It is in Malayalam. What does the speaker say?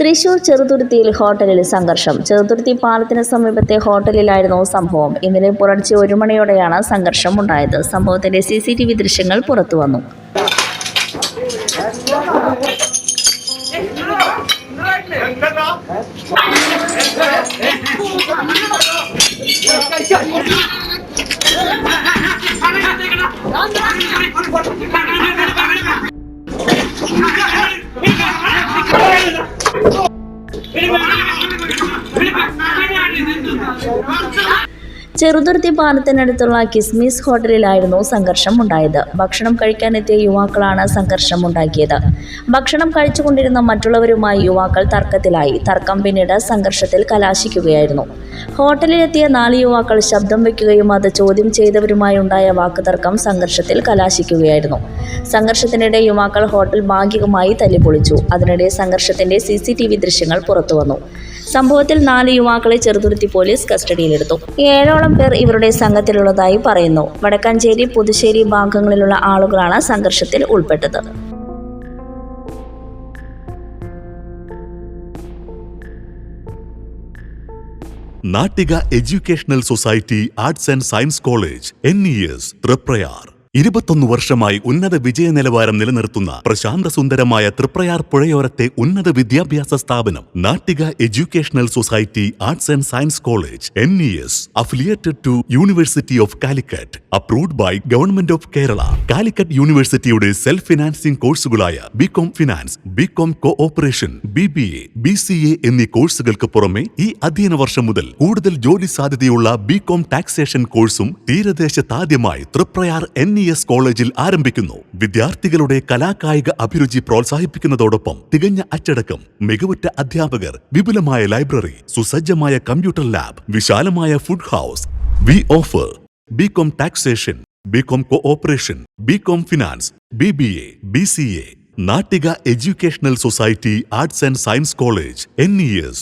തൃശൂർ ചെറുതുരുത്തിയിൽ ഹോട്ടലിൽ സംഘർഷം. ചെറുതുരുത്തി പാലത്തിന് സമീപത്തെ ഹോട്ടലിലായിരുന്നു സംഭവം. ഇന്നലെ പുലർച്ചെ 1 മണിയോടെയാണ് സംഘർഷം ഉണ്ടായത്. സംഭവത്തിന്റെ CCTV ദൃശ്യങ്ങൾ പുറത്തുവന്നു. ചെറുതുരുത്തി പാലത്തിനടുത്തുള്ള കിസ്മിസ് ഹോട്ടലിലായിരുന്നു സംഘർഷം ഉണ്ടായത്. ഭക്ഷണം കഴിക്കാനെത്തിയ യുവാക്കളാണ് സംഘർഷം ഉണ്ടാക്കിയത്. ഭക്ഷണം കഴിച്ചുകൊണ്ടിരുന്ന മറ്റുള്ളവരുമായി യുവാക്കൾ തർക്കത്തിലായി. തർക്കം പിന്നീട് സംഘർഷത്തിൽ കലാശിക്കുകയായിരുന്നു. ഹോട്ടലിലെത്തിയ 4 യുവാക്കൾ ശബ്ദം വയ്ക്കുകയും അത് ചോദ്യം ചെയ്തവരുമായി ഉണ്ടായ വാക്കുതർക്കം സംഘർഷത്തിൽ കലാശിക്കുകയായിരുന്നു. സംഘർഷത്തിനിടെ യുവാക്കൾ ഹോട്ടൽ ഭാഗികമായി തല്ലിപ്പൊളിച്ചു. അതിനിടെ സംഘർഷത്തിന്റെ CCTV ദൃശ്യങ്ങൾ പുറത്തുവന്നു. സംഭവത്തിൽ 4 യുവാക്കളെ ചെറുതുരുത്തി പോലീസ് കസ്റ്റഡിയിലെടുത്തു. 7ഓളം പേർ ഇവരുടെ സംഘത്തിലുള്ളതായി പറയുന്നു. വടക്കാഞ്ചേരി, പുതുശ്ശേരി ഭാഗങ്ങളിലുള്ള ആളുകളാണ് സംഘർഷത്തിൽ ഉൾപ്പെട്ടത്. Nattika educational society arts and science college NES Triprayar 21 വർഷമായി ഉന്നത വിജയ നിലവാരം നിലനിർത്തുന്ന പ്രശാന്തസുന്ദരമായ തൃപ്രയാർ പുഴയോരത്തെ ഉന്നത വിദ്യാഭ്യാസ സ്ഥാപനം Nattika educational society arts and science college NES affiliated to university of Calicut, approved by government of Kerala. Calicut യൂണിവേഴ്സിറ്റിയുടെ സെൽഫ് ഫിനാൻസിംഗ് കോഴ്സുകളായ BCom finance, BCom cooperation, BBA, BCA എന്നീ കോഴ്സുകൾക്ക് പുറമെ ഈ അധ്യയന വർഷം മുതൽ കൂടുതൽ ജോലി സാധ്യതയുള്ള BCom ടാക്സേഷൻ കോഴ്സും തീരദേശത്താദ്യമായി തൃപ്രയാർ NES കോളേജിൽ ആരംഭിക്കുന്നു. വിദ്യാർത്ഥികളുടെ കലാകായിക അഭിരുചി പ്രോത്സാഹിപ്പിക്കുന്നതോടൊപ്പം തികഞ്ഞ അച്ചടക്കം, മികവുറ്റ അധ്യാപകർ, വിപുലമായ ലൈബ്രറി, സുസജ്ജമായ കമ്പ്യൂട്ടർ ലാബ്, വിശാലമായ food house. We offer BCom taxation, BCom cooperation, BCom finance, BBA, BCA. Nattika educational society arts and science college NES